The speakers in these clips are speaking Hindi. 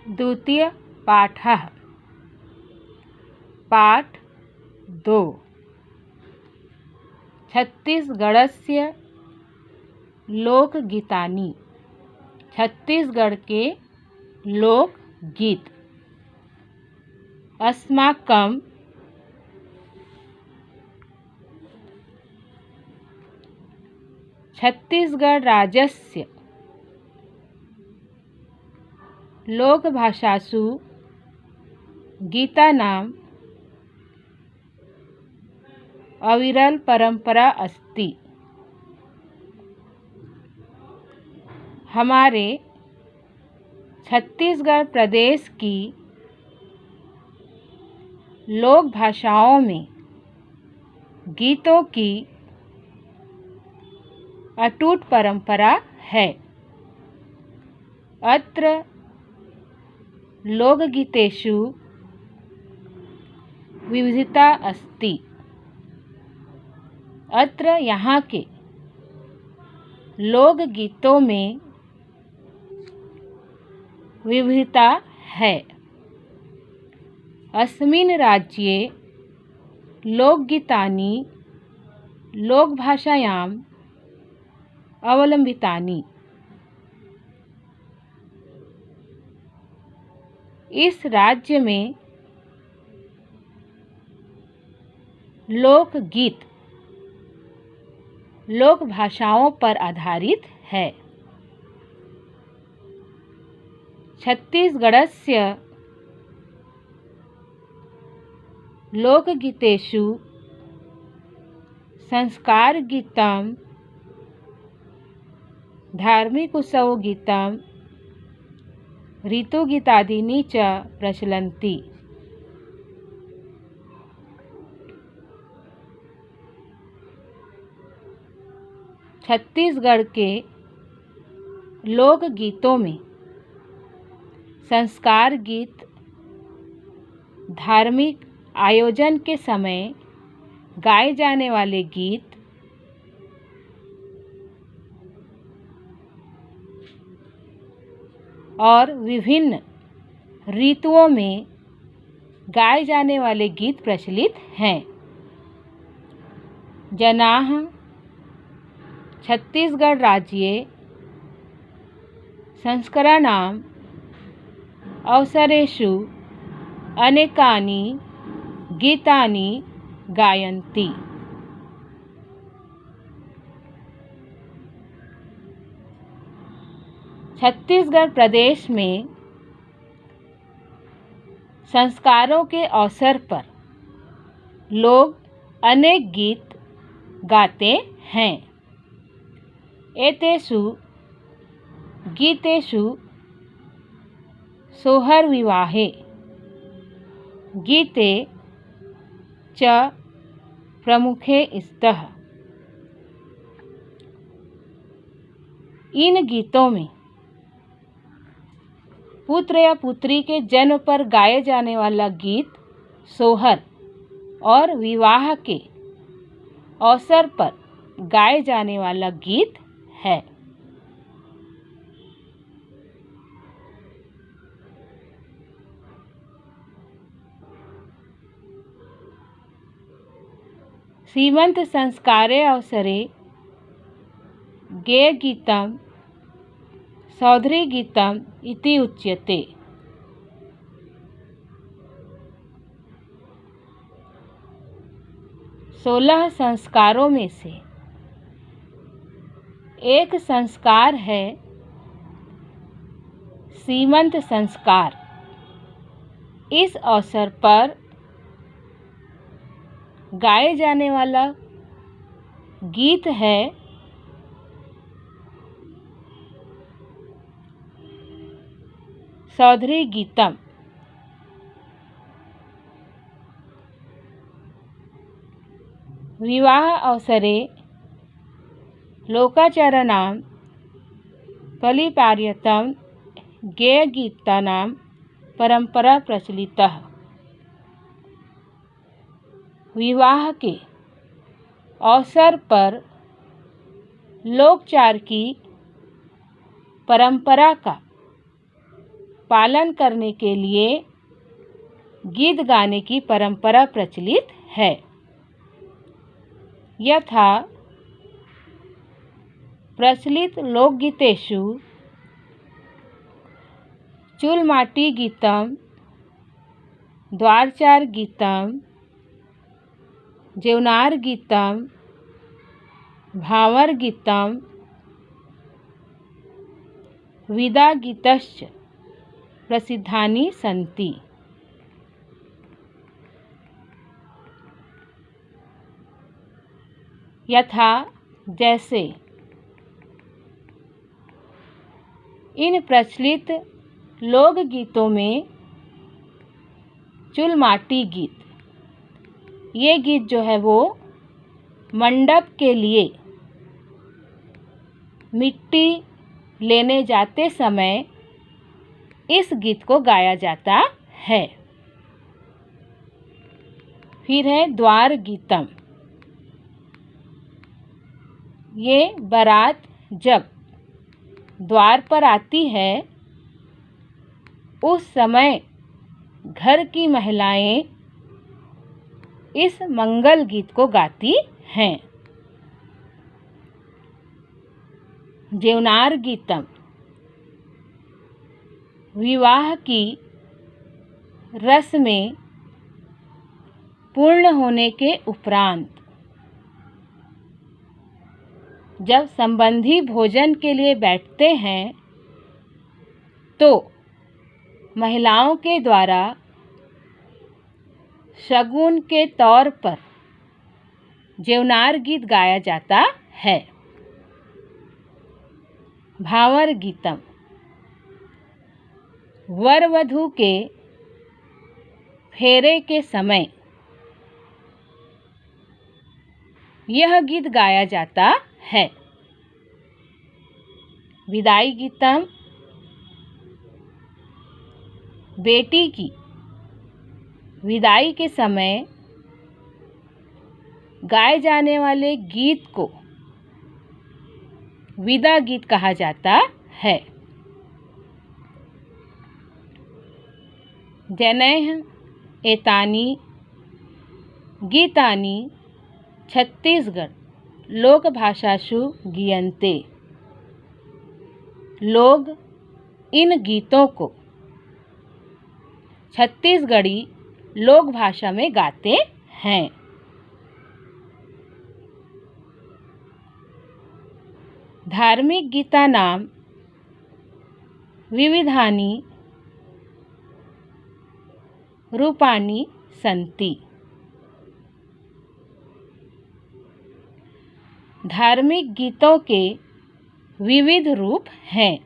द्वितीय पाठः पाठ 2 छत्तीसगढ़स्य लोकगीतानि छत्तीसगढ़ के लोकगीत अस्माकं छत्तीसगढ़ राज्यस्य लोकभाषासु गीतानां अविरल परंपरा अस्ति। हमारे छत्तीसगढ़ प्रदेश की लोक भाषाओं में गीतों की अटूट परंपरा है। अत्र लोकगीतेषु विविधता अस्ति। अत्र यहाँ के लोकगीतों में विविधता है। अस्मिन् राज्ये लोकगीतानि लोकभाषायाम् अवलंबितानि। इस राज्य में लोकगीत लोक भाषाओं पर आधारित है। छत्तीसगढ़स्य लोकगीतेषु संस्कारगीतं धार्मिक उत्सवगीतं ऋतुगीतादीनि च प्रचलन्ति। छत्तीसगढ़ के लोकगीतों में संस्कार गीत धार्मिक आयोजन के समय गाए जाने वाले गीत और विभिन्न ऋतुओं में गाए जाने वाले गीत प्रचलित हैं। जनाः छत्तीसगढ़ राज्ये संस्करणानाम् अवसरेषु अनेकानि गीतानि गायन्ति। छत्तीसगढ़ प्रदेश में संस्कारों के अवसर पर लोग अनेक गीत गाते हैं। एतेषु गीतेषु सोहर विवाहे गीते च प्रमुखे स्तः। इन गीतों में पुत्र या पुत्री के जन्म पर गाए जाने वाला गीत सोहर और विवाह के अवसर पर गाए जाने वाला गीत है। सीमंत संस्कारे अवसरे गेयगीतं सौधरीगीतम् इति उच्यते। 16 संस्कारों में से एक संस्कार है सीमंत संस्कार। इस अवसर पर गाए जाने वाला गीत है सौधरीगीतम्। विवाह अवसरे लोकाचाराणां परिपार्यतं गेयगीतानां परंपरा प्रचलितः। विवाह के अवसर पर लोकचार की परंपरा का पालन करने के लिए गीत गाने की परंपरा प्रचलित है। यथा प्रचलित लोकगीतेषु चूलमाटी गीतम, द्वारचार गीतम, जेवनार गीतम, भावर गीतम, विदा गीतश्च प्रसिद्धानि सन्ति। यथा जैसे इन प्रचलित लोकगीतों में चूलमाटी गीत, ये गीत जो है वो मंडप के लिए मिट्टी लेने जाते समय इस गीत को गाया जाता है। फिर है द्वार गीतम। ये बारात जब द्वार पर आती है उस समय घर की महिलाएं इस मंगल गीत को गाती हैं। जेवनार गीतम, विवाह की रस्में पूर्ण होने के उपरांत जब संबंधी भोजन के लिए बैठते हैं तो महिलाओं के द्वारा शगुन के तौर पर जेवनार गीत गाया जाता है। भावर गीतम, वर वधू के फेरे के समय यह गीत गाया जाता है। विदाई गीतम, बेटी की विदाई के समय गाए जाने वाले गीत को विदा गीत कहा जाता है। जनैः एतानि गीतानि छत्तीसगढ़ लोकभाषासु गीयन्ते। लोग इन गीतों को छत्तीसगढ़ी लोक भाषा में गाते हैं। धार्मिक गीतानां विविधानि रूपाणि सन्ति। धार्मिक गीतों के विविध रूप हैं।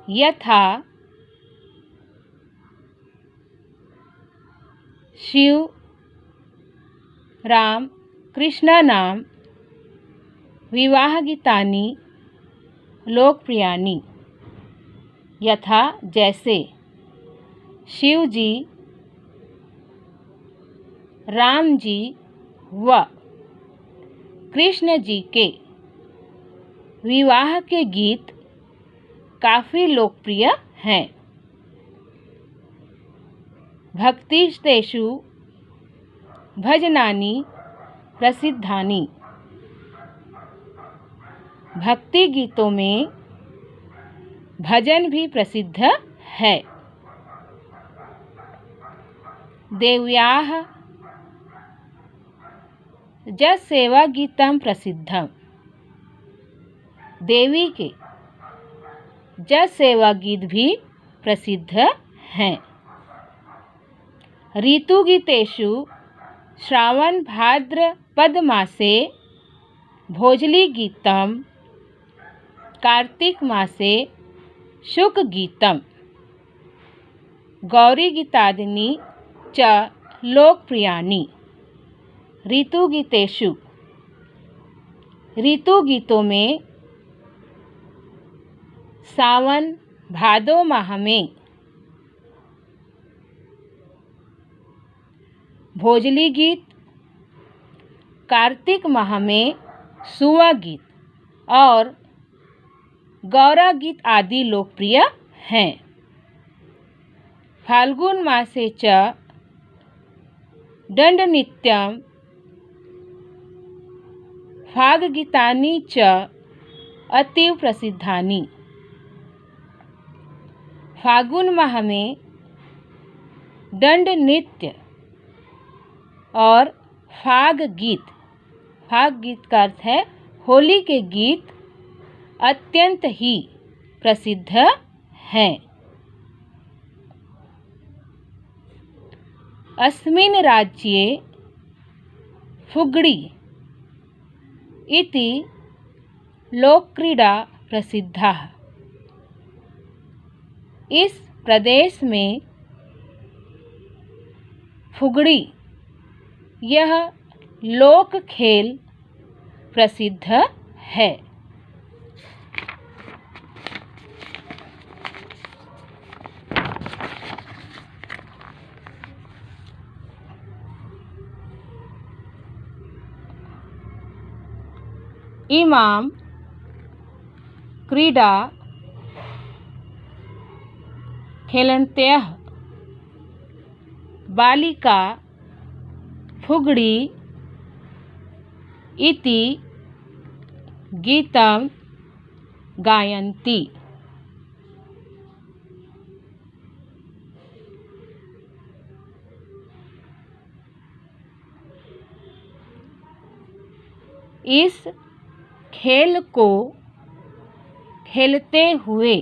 यथा शिव, राम, कृष्णानां विवाह गीतानि लोकप्रियानि। यथा जैसे शिव जी, राम जी व कृष्ण जी के विवाह के गीत काफ़ी लोकप्रिय हैं। भक्तिस्तेषु भजनानि प्रसिद्धानि। भक्ति गीतों में भजन भी प्रसिद्ध है। देव्याः जस सेवा गीतम प्रसिद्धम। देवी के जस सेवा गीत भी प्रसिद्ध हैं। ऋतुगीतेषु श्रावण भाद्रपद मासे भोजली गीतम, कार्तिक मासे शुक गीतम, गौरी गीतादीनि च लोकप्रियानि। ऋतुगीतेषु ऋतुगीतों में सावन भादो माह में भोजली गीत, कार्तिक माह में सुआ गीत और गौरा गीत आदि लोकप्रिय हैं। फाल्गुन मासे च दण्डनृत्यं फागगीतानि च अतीव प्रसिद्धानि। फागुन माह में दंड नृत्य और फाग गीत का अर्थ है होली के गीत अत्यंत ही प्रसिद्ध हैं। अस्मिन् राज्ये फुग्डी इति लोकक्रीड़ा प्रसिद्धा। इस प्रदेश में फुगड़ी यह लोक खेल प्रसिद्ध है। इमां क्रीडा खेलन्त्यः बालिका फुगड़ी इति गीतं गायन्ति। इस खेल को खेलते हुए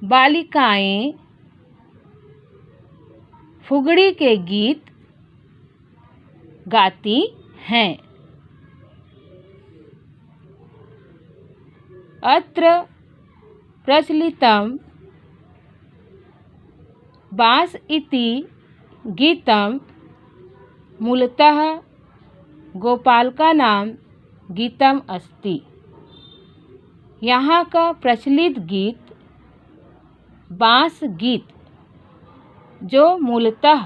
बालिकाएं फुगड़ी के गीत गाती हैं। अत्र प्रचलितं बांस इति गीतं मूलतः गोपालकानां गीतम् अस्ति। यहाँ का प्रचलित गीत बांस गीत जो मूलतः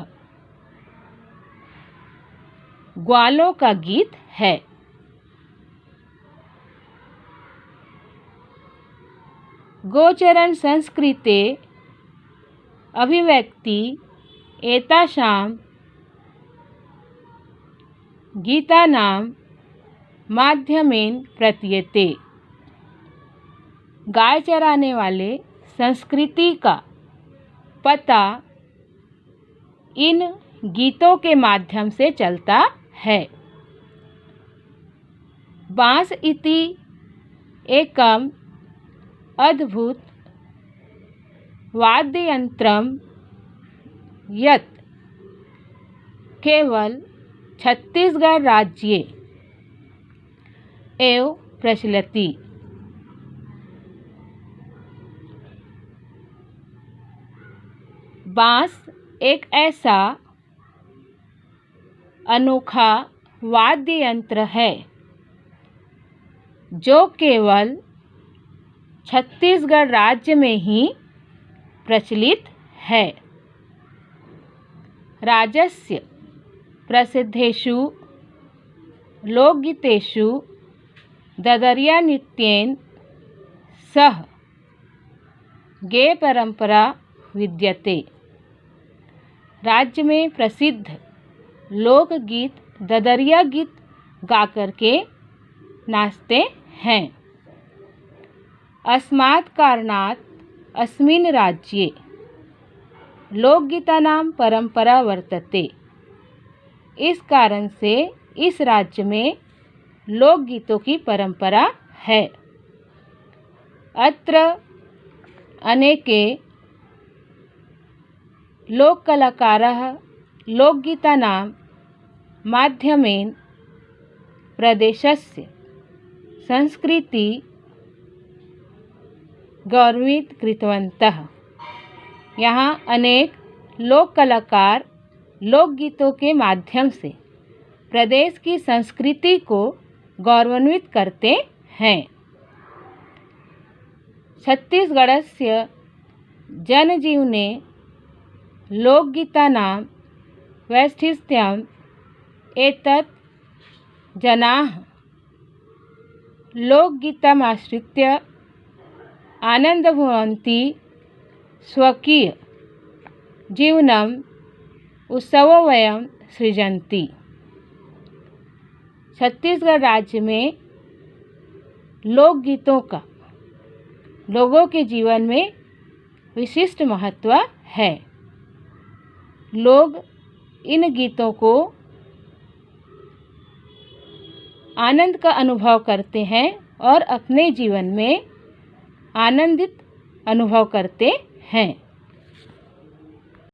ग्वालों का गीत है। गोचरन् संस्कृते अभिव्यक्ति एतासां गीतानां माध्यमेन प्रतीयते। गाय चराने वाले संस्कृति का पता इन गीतों के माध्यम से चलता है। बांस इति एकम अद्भुत वाद्ययंत्रम यत् केवल छत्तीसगढ़ राज्ये एव प्रचलति। बांस एक ऐसा अनोखा वाद्य यंत्र है जो केवल छत्तीसगढ़ राज्य में ही प्रचलित है। राज्यस्य प्रसिद्धेषु लोकगीतेषु ददरिया नृत्येन सह गेय परंपरा विद्यते। राज्य में प्रसिद्ध लोकगीत ददरिया गीत गाकर के नाचते हैं। अस्मात् कारणात् अस्मिन् राज्ये लोकगीतानां परंपरा वर्तते। इस कारण से इस राज्य में लोकगीतों की परंपरा है। अत्र अनेके लोककलाकारः लोकगीतानां माध्यमेन प्रदेशस्य संस्कृति गौरवित कृतवन्तः। यहाँ अनेक लोक कलाकार लोकगीतों के माध्यम से प्रदेश की संस्कृति को गौरवान्वित करते हैं। छत्तीसगढ़स्य जनजीवने लोकगीतानां वैशिष्ट्यम् एतत् जनाः लोकगीतमाश्रित्य आनन्दभवन्ति स्वकीय जीवनम उत्सवोऽयं सृजन्ति। छत्तीसगढ़ राज्य में लोकगीतों का लोगों के जीवन में विशिष्ट महत्व है। लोग इन गीतों को आनंद का अनुभव करते हैं और अपने जीवन में आनंदित अनुभव करते हैं।